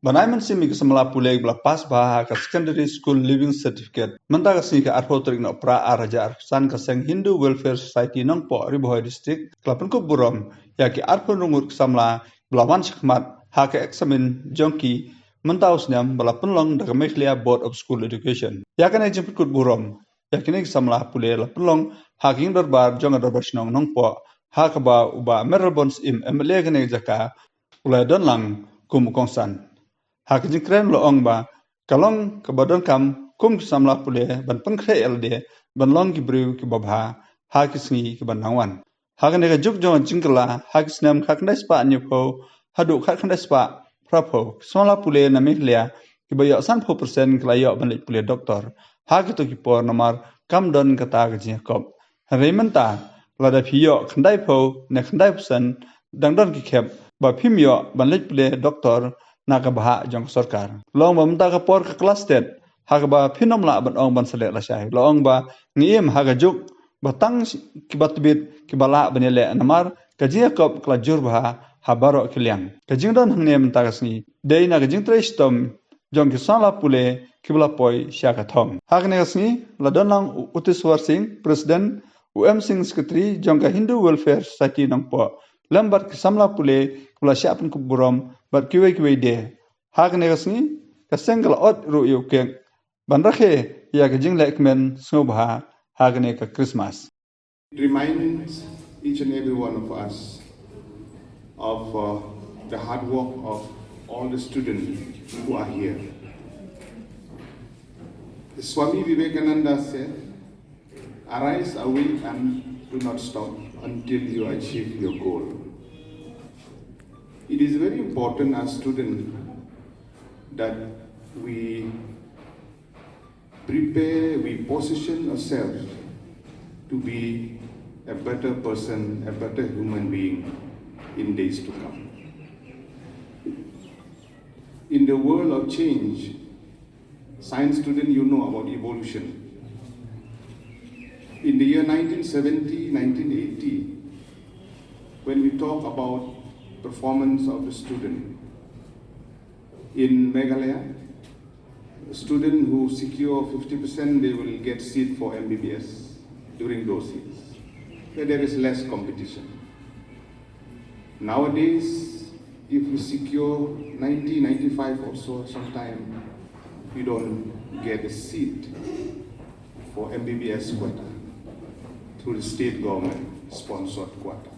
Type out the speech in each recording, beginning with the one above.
Banai man simi ke samla pulek bla pas baha ka secondary school living certificate. Menta ka sini ka arpo trik no pra araja arsan ka seng Hindu Welfare Society Nongpoh Ribohoi District ka Pynkup burom ya ki arpo ngut samla bla wan shikmat ha ka examin jongki menta usnyam bla penlong daga Mekhlia Board of School Education. Ya kan ejim Pynkup burom ya kini samla pule la penlong ha king dorbar jonga dorbar shnong Nongpoh ha ka ba uba merelbons im emle gane jaka ulai don lang kum kongsan. Hak jingkren lo ong ba kalong ke badon kam kum samla pule ban pengkre elde ban long ki brew ki babha ha ki sngi ki ban nangwan ha ne ga juk jong jingkla ha ki snam khak nda spa ni pho hadu khak nda spa prapho samla pule na mehlia ki ba yo san pho persen kla yo ban le pule doktor ha ki to ki por namar kam don kata ga jing kop rementa la da phiyo khandai pho ne khandai persen dang don ki khep ba phimyo ban le pule doktor naga baha jong sarkar long mamta ka por ka class tet hagba phinom la ban ong ban sele la shai long ba ngiem haga juk batang ki batbit ki bala banele namar ka jia kop kla jur baha habaro kiliang ka jingdan hangne mta ka sngi dei na ka jing tre stom jong ki sala pule ki bala poi shaka thong hagne ka sngi la donlang utiswar singh president Singh secretary jong ka Hindu Welfare Society Nongpoh lambar ki samla pule kula syapun kuburom bat kiwe de hak ne gasni ka senggal ot ru yu keng ban rakhe ya ka jing lek men snobha hak ne ka Christmas. It reminds each and every one of us of the hard work of all the students who are here. Swami Vivekananda said, "Arise, awake, and do not stop until you achieve your goal." It is very important as students that we prepare, we position ourselves to be a better person, a better human being in days to come. In the world of change, science student, you know about evolution. In the year 1970, 1980, when we talk about performance of the student, in Meghalaya, a student who secure 50%, they will get seat for MBBS during those years, where there is less competition. Nowadays, if you secure 90, 95 or so, sometime you don't get a seat for MBBS quota through the state government sponsored quota.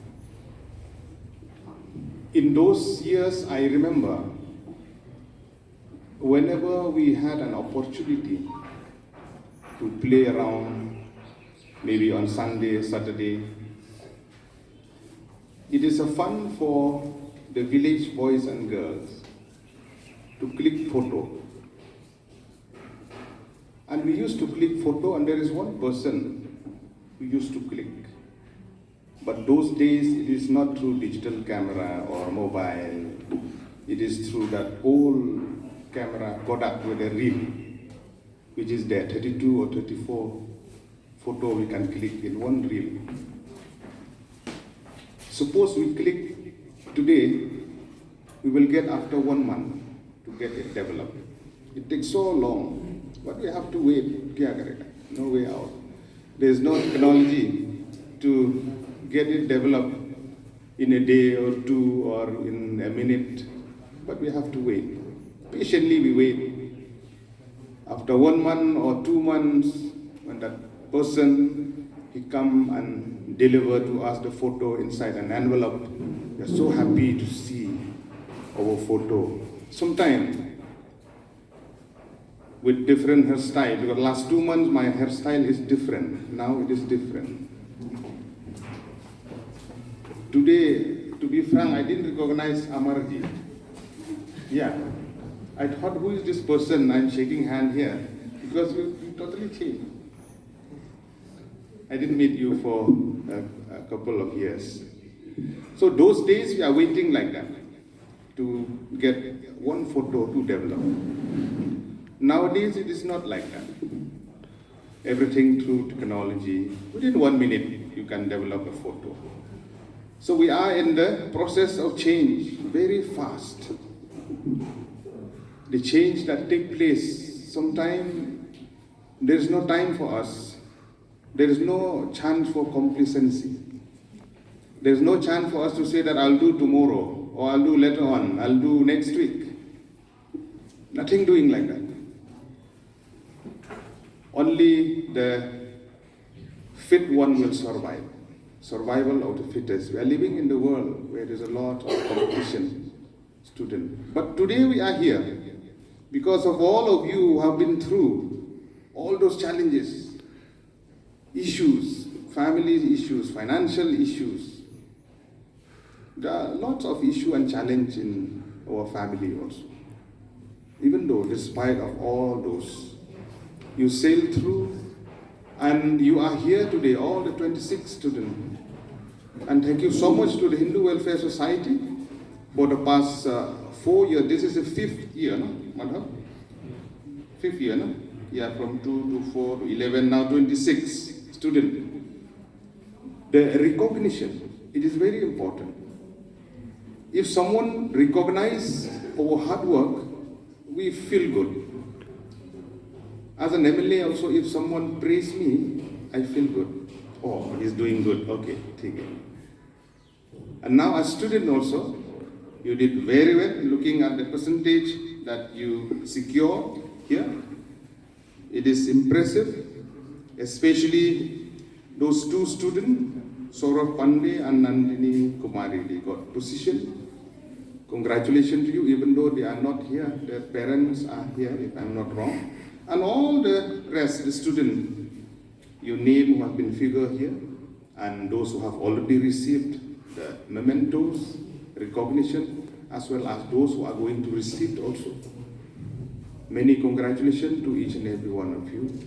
In those years, I remember whenever we had an opportunity to play around, maybe on Sunday, Saturday, it is a fun for the village boys and girls to click photo. And we used to click photo, and there is one person who used to click. But those days, it is not through digital camera or mobile. It is through that old camera Kodak with a reel, which is there, 32 or 34 photo we can click in one reel. Suppose we click today, we will get after 1 month to get it developed. It takes so long, but we have to wait. No way out. There is no technology to get it developed in a day or two or in a minute, but we have to wait. Patiently we wait. After 1 month or 2 months, when that person, he come and deliver to us the photo inside an envelope, we are so happy to see our photo. Sometimes with different hairstyle, because last 2 months my hairstyle is different. Now it is different. Today, to be frank, I didn't recognize Amarji. Yeah. I thought, who is this person? I'm shaking hand here. Because we totally changed. I didn't meet you for a couple of years. So those days we are waiting like that to get one photo to develop. Nowadays it is not like that. Everything through technology. Within 1 minute you can develop a photo. So we are in the process of change very fast. the change that take place, sometimes there is no time for us. There is no chance for complacency. There is no chance for us to say that I'll do tomorrow, or I'll do later on, I'll do next week. Nothing doing like that. Only the fit one will survive. Survival of the fittest. We are living in the world where there's a lot of competition, student. But today we are here because of all of you who have been through all those challenges, issues, family issues, financial issues. There are lots of issue and challenge in our family also. Even though, despite of all those, you sail through and you are here today, all the 26 students. And thank you so much to the Hindu Welfare Society for the past 4 years. This is the 5th year, no, Madhav? 5th year, no? Yeah, from 2 to 4 to 11, now 26 students. The recognition, it is very important. If someone recognizes our hard work, we feel good. As an MLA also, if someone praise me, I feel good. Oh, he's doing good. Okay, take it. And now as student also, you did very well looking at the percentage that you secure here. It is impressive, especially those 2 students, Saurabh Pandey and Nandini Kumari, they got position. Congratulations to you, even though they are not here, their parents are here, if I'm not wrong. And all the rest, the students, your name who have been figured here, and those who have already received the mementos, recognition, as well as those who are going to receive also. Many congratulations to each and every one of you.